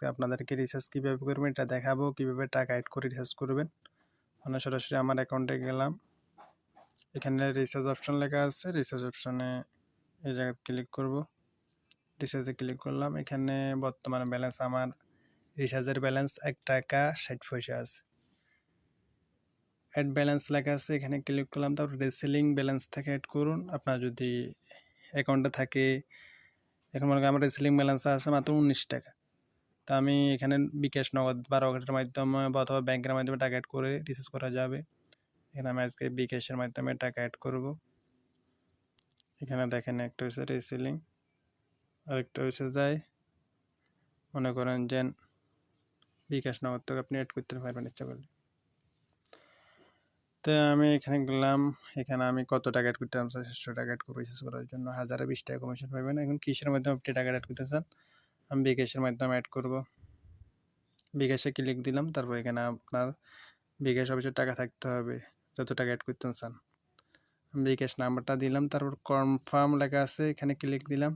আজকে আপনাদেরকে রিচার্জ কীভাবে করবেন এটা দেখাবো, কীভাবে টাকা অ্যাড করে রিচার্জ করবেন। মানে সরাসরি আমার অ্যাকাউন্টে গেলাম, এখানে রিচার্জ অপশন লেখা আছে, রিচার্জ অপশনে এই জায়গায় ক্লিক করব, রিচার্জে ক্লিক করলাম। এখানে বর্তমান ব্যালেন্স আমার রিচার্জের ব্যালেন্স 1 টাকা 60 পয়সা আছে। অ্যাড ব্যালেন্স লেখা আছে, এখানে ক্লিক করলাম। তারপর রিসেলিং ব্যালেন্স থেকে অ্যাড করুন। আপনার যদি অ্যাকাউন্টে থাকে, এখন মনে করেন আমার রিসেলিং ব্যালেন্স আছে মাত্র 19 টাকা। তো আমি এখানে বিকাশ, নগদ বা রকেটের মাধ্যমে অথবা ব্যাংকের মাধ্যমে টাকা অ্যাড করে রিচার্জ করা যাবে। এখানে আমি আজকে বিকাশের মাধ্যমে টাকা অ্যাড করব। এখানে দেখেন একটা হচ্ছে রিসেলিং, আরেকটা হচ্ছে যায় মনে করেন যে বিকাশ, নগদ থেকে আপনি অ্যাড করতে পারবেন ইচ্ছা করলে। তো আমি এখানে গেলাম, এখানে আমি কত টাকা অ্যাড করতে চাই, 600 টাকা অ্যাড করবো রিচার্জ করার জন্য। 1020 টাকা কমিশন পাবেন। এখন কিসের মাধ্যমে আপনি টাকা অ্যাড করতে চান? আমি বিকাশের মাধ্যমে অ্যাড করব। বিকাশে ক্লিক দিলাম, তারপর এখানে আপনার বিকাশ অফিসের টাকা থাকতে হবে যত টাকা অ্যাড করতে চান। আমি বিকাশ নাম্বারটা দিলাম, তারপর কনফার্ম লেখা আছে, এখানে ক্লিক দিলাম।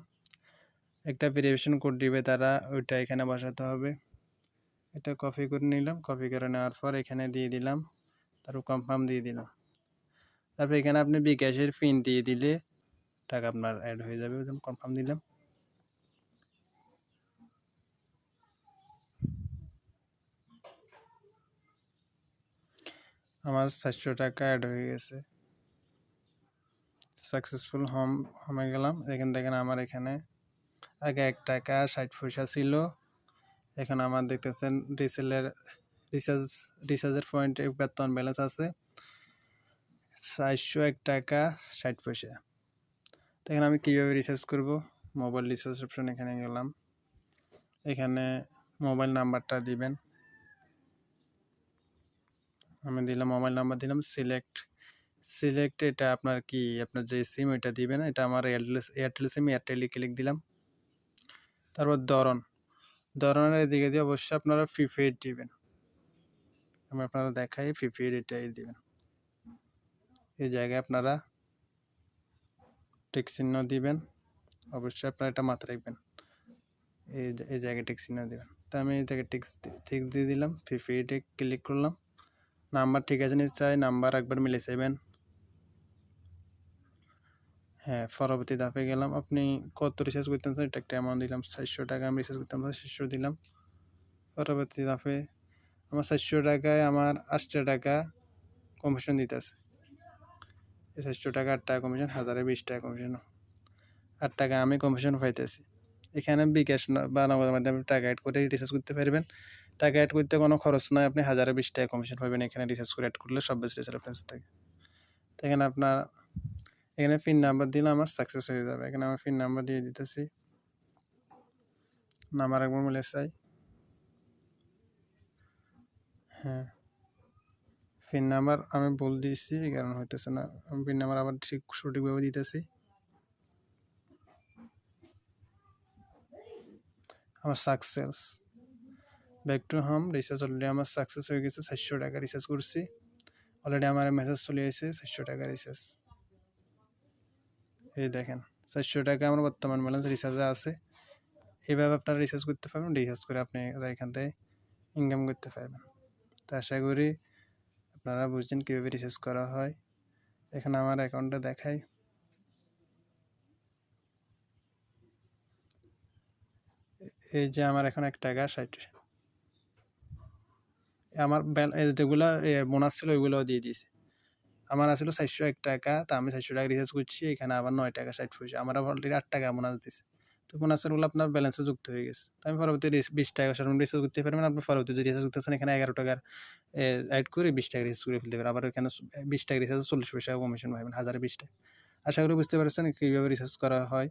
একটা ভেরিফিকেশন কোড দিবে তারা, ওইটা এখানে বসাতে হবে। এটা কপি করে নিলাম, কপি করে নেওয়ার পর এখানে দিয়ে দিলাম, তারপর কনফার্ম দিয়ে দিলাম। তারপর এখানে আপনি বিকাশের পিন দিয়ে দিলে টাকা আপনার অ্যাড হয়ে যাবে। কনফার্ম দিলাম। আমার 400 টাকা অ্যাড হয়ে গেছে, সাকসেসফুল হোমে গেলাম। এখানে দেখেন আমার এখানে আগে 1 টাকা 60 পয়সা ছিল, এখন আমার দেখতেছেন রিচার্জের পয়েন্টে বর্তমান ব্যালেন্স আছে 401 টাকা 60 পয়সা। তো এখানে আমি কীভাবে রিচার্জ করব? মোবাইল রিচার্জ অপশন এখানে গেলাম, এখানে মোবাইল নাম্বারটা দিবেন। আমি দিলাম, মোবাইল নাম্বার দিলাম। সিলেক্ট এটা আপনার কি, আপনার যে সিম ওইটা দিবেন। এটা আমার এয়ারটেল সিম, এয়ারটেলে ক্লিক দিলাম। তারপর ধরনের এদিকে দিয়ে অবশ্যই আপনারা প্রিপেইড দিবেন। আমি আপনারা দেখাই, প্রিপেইড এটাই দিবেন। এই জায়গায় আপনারা টিক চিহ্ন দিবেন, অবশ্যই আপনারা এটা মাথায় রাখবেন। এই জায়গায় টিক চিহ্ন দিবেন। তো আমি এই জায়গায় টিক দিয়ে দিলাম, প্রিপেইডে ক্লিক করলাম। নাম্বার ঠিক আছে নিশ্চয়, নাম্বার একবার মিলে চাইবেন। হ্যাঁ, পরবর্তী ধাপে গেলাম। আপনি কত রিচার্জ করতে চান এটা একটা অ্যামাউন্ট দিলাম, 400 টাকা আমি রিচার্জ করতাম, 400 দিলাম। পরবর্তী ধাপে আমার 400 টাকায় আমার 8 টাকা কমিশন দিতেছে। এই 400 টাকা 8 টাকা কমিশন, 1020 টাকা কমিশন, 8 টাকা আমি কমিশন পাইতেছি। এখানে বিকাশ বা নগদের মাধ্যমে টাকা অ্যাড করে রিচার্জ করতে পারবেন। টাকা অ্যাড করতে কোনো খরচ নাই, আপনি 1020 টাকা কমিশন পাবেন এখানে রিচার্জ করে অ্যাড করলে সব বেশি রেফারেন্স থেকে। তো এখানে আপনার এখানে পিন নাম্বার দিলে আমার সাকসেস হয়ে যাবে। এখানে আমার পিন নাম্বার দিয়ে দিতেছি, নাম্বার একবার মিলে চাই। হ্যাঁ, পিন নাম্বার আমি ভুল দিয়েছি, এই কারণে হইতেছে না। আমি পিন নাম্বার আবার সঠিকভাবে দিতেছি। আমার success, back to home recharge already আমার সাকসেস হয়ে গেছে। 400 টাকা রিচার্জ করছি অলরেডি, আমার মেসেজ চলে এসেছে 400 টাকা রিচার্জ। এই দেখেন 400 টাকা আমার বর্তমান ব্যালেন্স রিচার্জে আছে। এইভাবে আপনারা রিচার্জ করতে পারবেন, রিচার্জ করে আপনি এখান থেকে ইনকাম করতে পারবেন। তো আশা করি আপনারা বুঝছেন কীভাবে রিচার্জ করা হয়। এখানে আমার অ্যাকাউন্টে দেখাই, এই যে আমার এখন 1 টাকা 60, আমার যেগুলো বোনাস ছিল ওইগুলোও দিয়ে দিয়েছে। আমার আসলে 401 টাকা, তা আমি 400 টাকা রিচার্জ করছি, এখানে আবার 9 টাকা 60 পয়সা। আমার অলরেডি 8 টাকা বোনাস দিয়েছে। তো বোনাসেরগুলো আপনার ব্যালেন্সে যুক্ত হয়ে গেছে। তো আমি পরবর্তী 20 টাকা সর্বনিম্ন রিচার্জ করতে পারবেন। আপনি পরবর্তী যদি রিচার্জ করতেছেন এখানে 11 টাকার অ্যাড করে 20 টাকা রিচার্জ করে ফেলতে পারেন। আবার এখানে 20 টাকা রিচার্জে 40 পয়সা কমিশন পাবেন, 1020 টাকা। আশা করি বুঝতে পারছেন কীভাবে রিচার্জ করা হয়।